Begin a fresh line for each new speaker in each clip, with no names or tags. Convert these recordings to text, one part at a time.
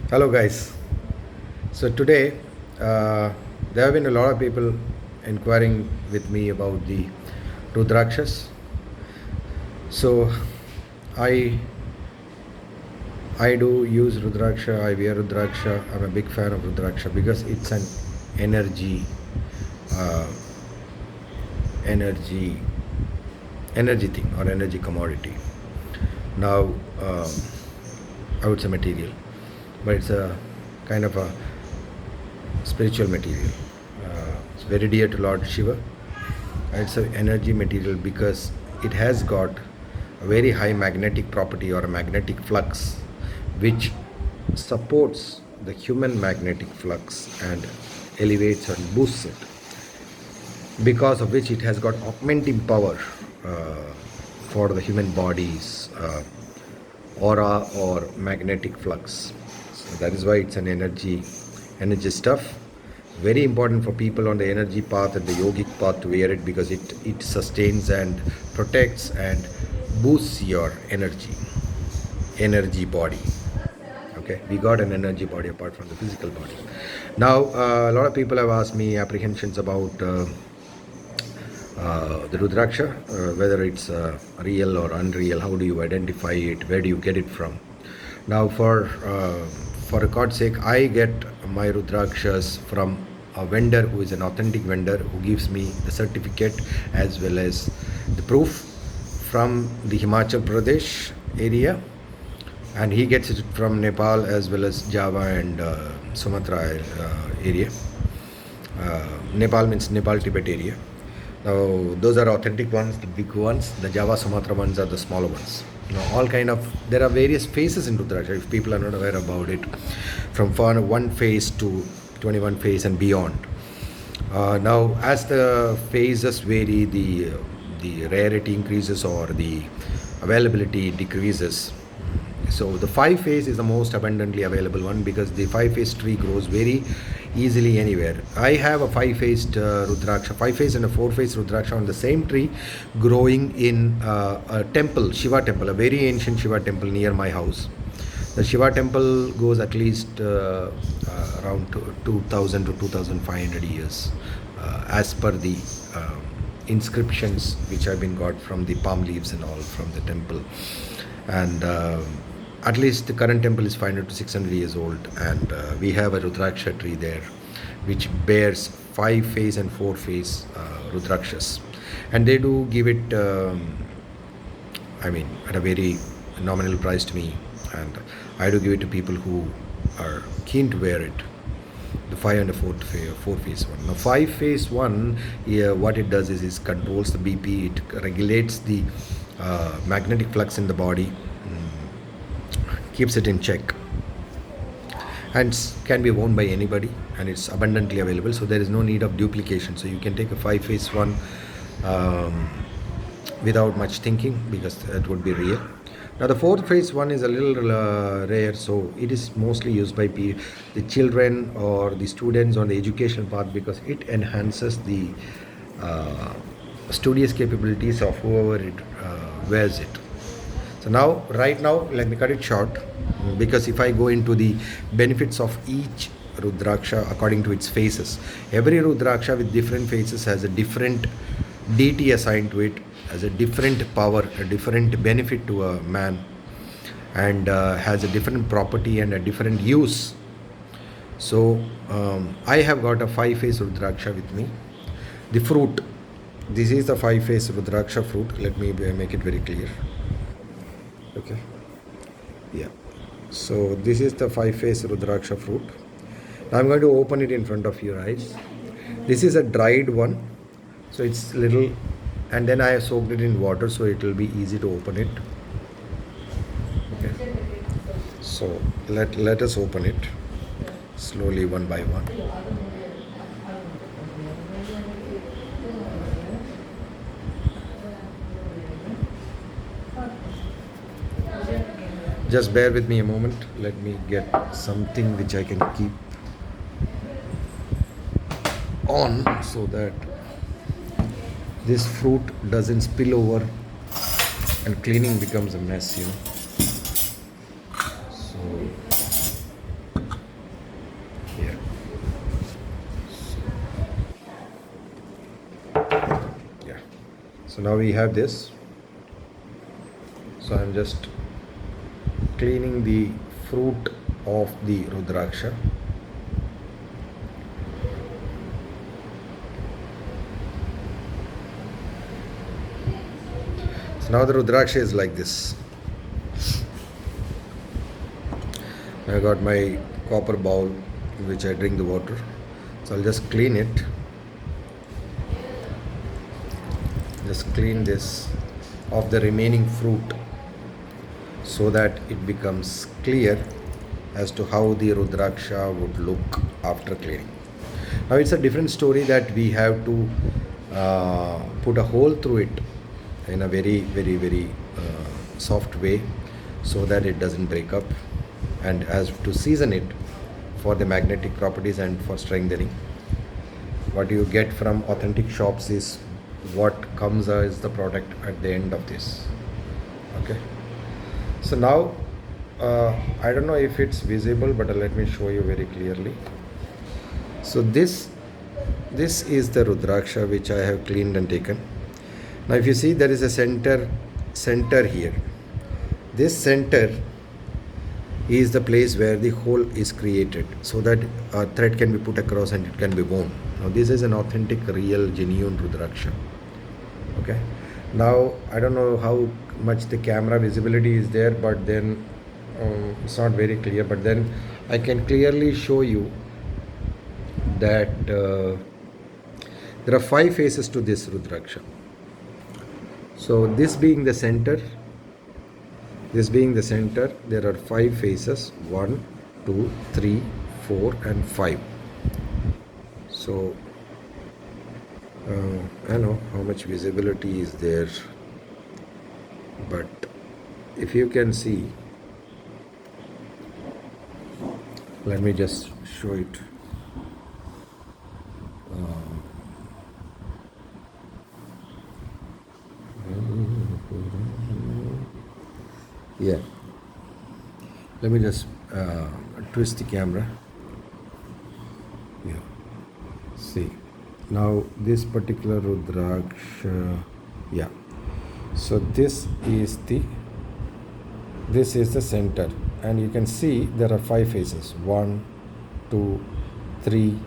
Hello, guys. So today, there have been a lot of people inquiring with me about the Rudrakshas. So I I do use Rudraksha. I wear Rudraksha. I'm a big fan of Rudraksha because it's an energy, uh, energy, energy thing or energy commodity. Now, um, I would say material, but it's a kind of a spiritual material. It's very dear to Lord Shiva. It's an energy material because it has got a very high magnetic property or a magnetic flux which supports the human magnetic flux and elevates and boosts it, because of which it has got augmenting power for the human body's aura or magnetic flux. So that is why it's an energy stuff. Very important for people on the energy path and the yogic path to wear it because it sustains and protects and boosts your energy body. Okay, we got an energy body apart from the physical body. Now, a lot of people have asked me apprehensions about the Rudraksha, whether it's real or unreal. How do you identify it? Where do you get it from? Now, for record's sake, I get my Rudrakshas from a vendor who is an authentic vendor who gives me the certificate as well as the proof from the Himachal Pradesh area, and he gets it from Nepal as well as Java and Sumatra area. Nepal means Nepal Tibet area. Now those are authentic ones, the big ones. The Java Sumatra ones are the smaller ones. All kind of, there are various phases in Rudraksha if people are not aware about it, from one phase to 21 phase and beyond. Now, as the phases vary, the rarity increases or the availability decreases. So the 5 phase is the most abundantly available one because the 5 phase tree grows very easily anywhere. I have a 5 phased Rudraksha, 5 phase and a 4 phase Rudraksha on the same tree, growing in a temple, Shiva temple, a very ancient Shiva temple near my house. The Shiva temple goes at least around 2000 to 2500 years, as per the inscriptions which have been got from the palm leaves and all from the temple. And at least the current temple is 500 to 600 years old, and we have a Rudraksha tree there which bears 5 phase and 4 phase Rudrakshas, and they do give it at a very nominal price to me, and I do give it to people who are keen to wear it. The 5 and the 4 phase one. Now 5 phase one, what it does is controls the BP, it regulates the magnetic flux in the body, keeps it in check, and can be worn by anybody, and it's abundantly available, so there is no need of duplication. So you can take a 5 phase one without much thinking because it would be real. Now the 4 phase one is a little rare, so it is mostly used by the children or the students on the educational path because it enhances the studious capabilities of whoever it wears it. So now, right now, let me cut it short because if I go into the benefits of each Rudraksha according to its phases, every Rudraksha with different phases has a different deity assigned to it, has a different power, a different benefit to a man, and has a different property and a different use. So I have got a 5 phase Rudraksha with me. The fruit, this is the 5 phase Rudraksha fruit. Let me make it very clear. Okay. Yeah. So this is the 5 phase Rudraksha fruit. Now I'm going to open it in front of your eyes. This is a dried one, so it's little, and then I have soaked it in water, so it will be easy to open it. Okay. So let us open it slowly, one by one. Just bear with me a moment. Let me get something which I can keep on so that this fruit doesn't spill over and cleaning becomes a mess. So So now we have this. So I'm just cleaning the fruit of the Rudraksha. So now the Rudraksha is like this. I got my copper bowl in which I drink the water. So I'll just clean it. Just clean this of the remaining fruit so that it becomes clear as to how the Rudraksha would look after cleaning. Now it's a different story that we have to put a hole through it in a very soft way so that it doesn't break up, and as to season it for the magnetic properties and for strengthening. What you get from authentic shops is what comes as the product at the end of this. Okay, so now I don't know if it's visible, but let me show you very clearly. So this is the Rudraksha which I have cleaned and taken. Now if you see, there is a center here. This center is the place where the hole is created so that a thread can be put across and it can be worn. Now this is an authentic, real, genuine Rudraksha. Okay, now I don't know how much the camera visibility is there, but then it's not very clear, but then I can clearly show you that there are 5 faces to this Rudraksha. So this being the center, there are 5 faces: 1, 2, 3, 4 and 5. So I don't know how much visibility is there, but if you can see, let me just show it. Yeah, let me just twist the camera. Yeah, see, now this particular Rudraksha, yeah, so this is the center, and you can see there are 5 faces: 1, 2, 3,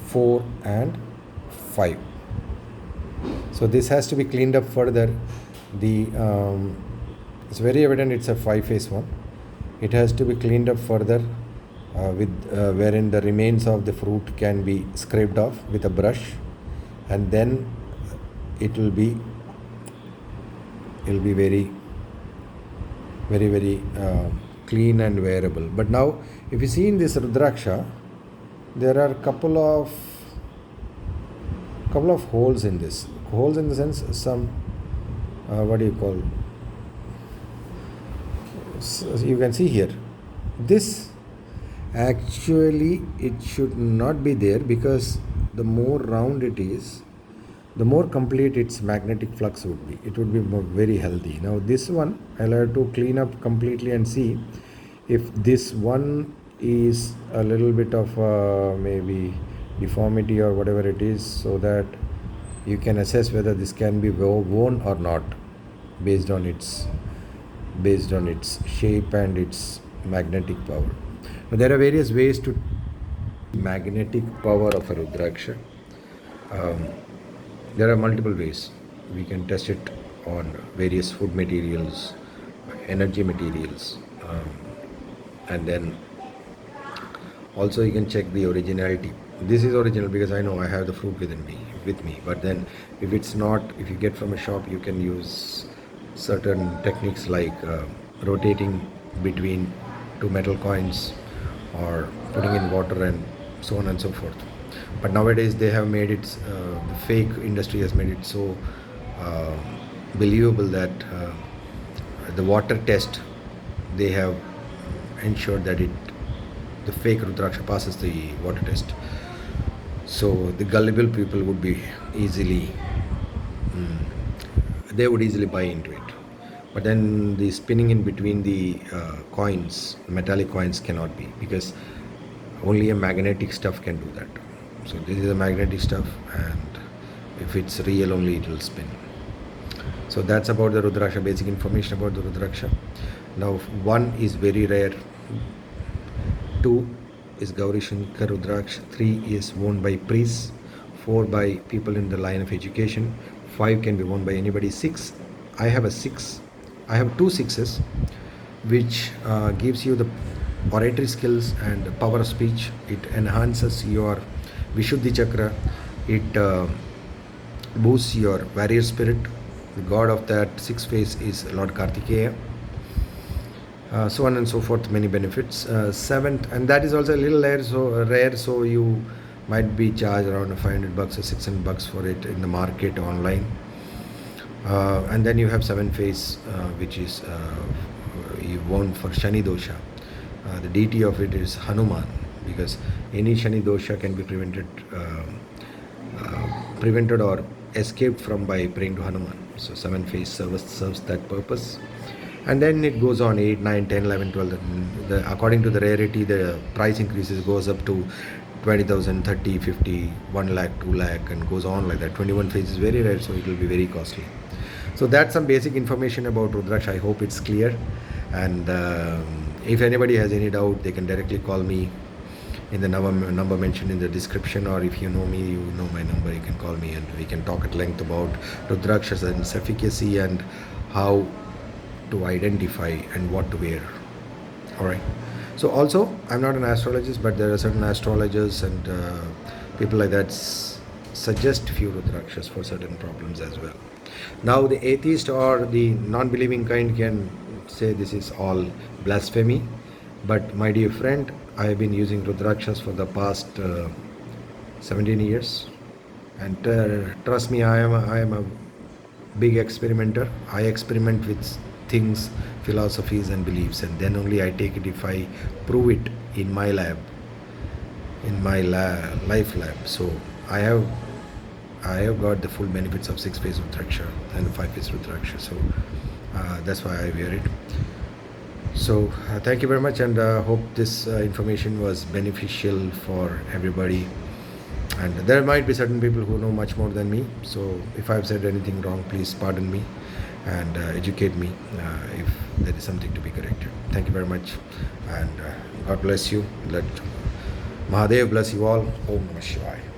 4 and 5. So this has to be cleaned up further. The it's very evident it's a 5-face one. It has to be cleaned up further with wherein the remains of the fruit can be scraped off with a brush, and then it will be very clean and wearable. But now if you see in this Rudraksha, there are couple of holes in this. Holes in the sense, some what do you call, so you can see here, this actually it should not be there, because the more round it is, the more complete its magnetic flux would be. It would be very healthy. Now this one I'll have to clean up completely and see if this one is a little bit of maybe deformity or whatever it is, so that you can assess whether this can be worn or not based on its shape and its magnetic power. Now, there are various ways to magnetic power of a Rudraksha. There are multiple ways. We can test it on various food materials, energy materials, and then also you can check the originality. This is original because I know I have the fruit with me. But then if it's not, if you get from a shop, you can use certain techniques like rotating between 2 metal coins or putting in water and so on and so forth. But nowadays they have made it, the fake industry has made it so believable that the water test, they have ensured that the fake Rudraksha passes the water test. So the gullible people would be easily, they would easily buy into it. But then the spinning in between the coins, metallic coins, cannot be, because only a magnetic stuff can do that. So this is a magnetic stuff, and if it's real only, it will spin. So that's about the Rudraksha, basic information about the Rudraksha. Now, one is very rare, two is Gauri Shankar Rudraksha, three is worn by priests, four by people in the line of education, five can be worn by anybody, six, I have a six, I have two sixes, which gives you the oratory skills and power of speech. It enhances your Vishuddhi chakra. It boosts your warrior spirit. The god of that six face is Lord Kartikeya. So on and so forth, many benefits. Seventh, and that is also a little rare, so you might be charged around $500 or $600 for it in the market online. And then you have seven face, which is you want for Shani dosha. The deity of it is Hanuman, because any Shani dosha can be prevented or escaped from by praying to Hanuman. So seven face serves that purpose. And then it goes on 8, 9, 10, 11, 12. According to the rarity, the price increases, goes up to 20,000, 30, 50, 1 lakh, 2 lakh, and goes on like that. 21 face is very rare, so it will be very costly. So that's some basic information about Rudraksha. I hope it's clear. And if anybody has any doubt, they can directly call me in the number mentioned in the description, or if you know me, you know my number, you can call me and we can talk at length about Rudraksha's and its efficacy and how to identify and what to wear. All right. So also, I'm not an astrologist, but there are certain astrologers and people like that suggest few Rudrakshas for certain problems as well. Now, the atheist or the non-believing kind can say this is all blasphemy, but my dear friend, I have been using Rudrakshas for the past 17 years, and trust me, I am a big experimenter. I experiment with things, philosophies and beliefs, and then only I take it if I prove it in my lab, in my life lab. So I have got the full benefits of 6-face Rudraksha and 5-face Rudraksha. So that's why I wear it. So thank you very much, and hope this information was beneficial for everybody. And there might be certain people who know much more than me. So if I've said anything wrong, please pardon me and educate me if there is something to be corrected. Thank you very much, and God bless you. Let Mahadev bless you all. Om Namah Shivaya.